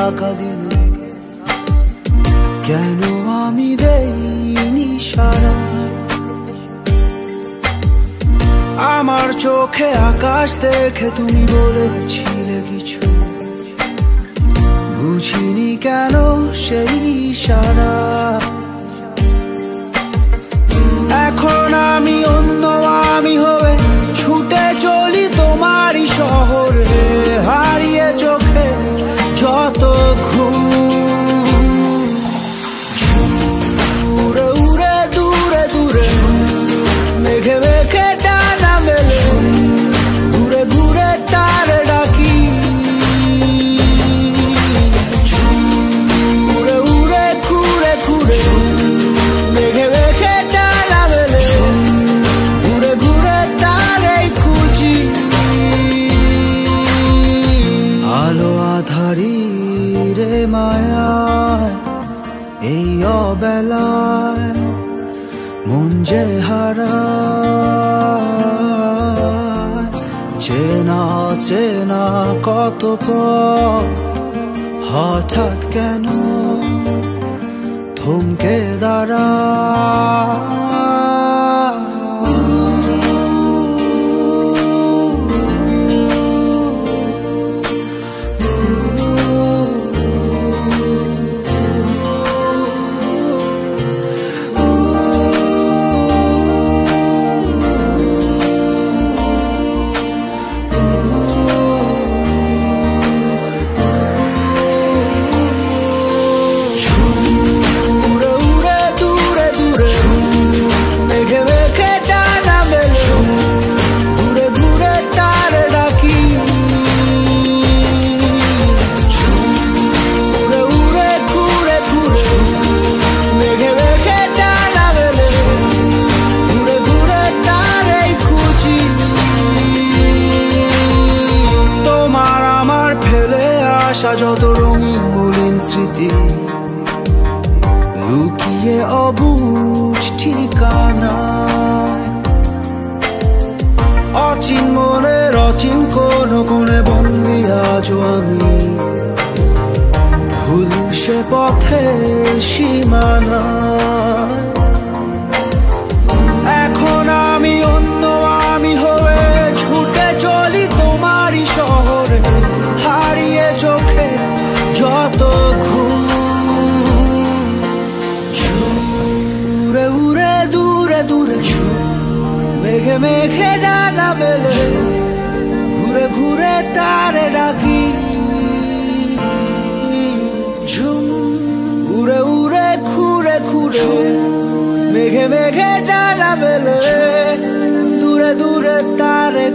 থাকা দিনে কেন আমি দেইনি সারা? আমার চোখে আকাশ দেখে তুমি বলেছিলে কিছু, বুঝিনি কেন সেই ইশারা। এখন আমি অন্য আমি হয়ে ছুটে চলি তোমারই শহরে, হারিয়ে চোখে যত ঘুম। উড়ে উড়ে দূরে দূরে মেঘে মেঘে ডানা মেলে, ঘুরে ঘুরে তার ডাকি। উড়ে উড়ে ঘুরে ঘুরে মেঘে মেঘে ডানা মেলে, ঘুরে ঘুরে তারই খুঁজি। আলো আধারি রে মায়ায় এই অবেলায় মন যে হারায়। চেনা চেনা কত পথ হঠাৎ কেন থমকে দাঁড়ায়। যত রঙিন মলিন স্মৃতি লুকিয়ে অবুঝ ঠিকানায়, অচিন মনের অচিন কোন কোণে বন্দি আজও আমি, ভুল সে পথের সীমানায়। এখন আমি অন্য আমি হয়ে ছুটে চলি তোমারই শহরে, হারিয়ে চোখে যত ঘুম। উড়ে উড়ে দূরে দূরে মেঘে মেঘে ডানা মেলে, ঘুরে ঘুরে তারে ডাকি। ঝুম উড়ে উড়ে ঘুরে ঘুরে মেঘে মেঘে ডানা মেলে, দূরে দূরে তারে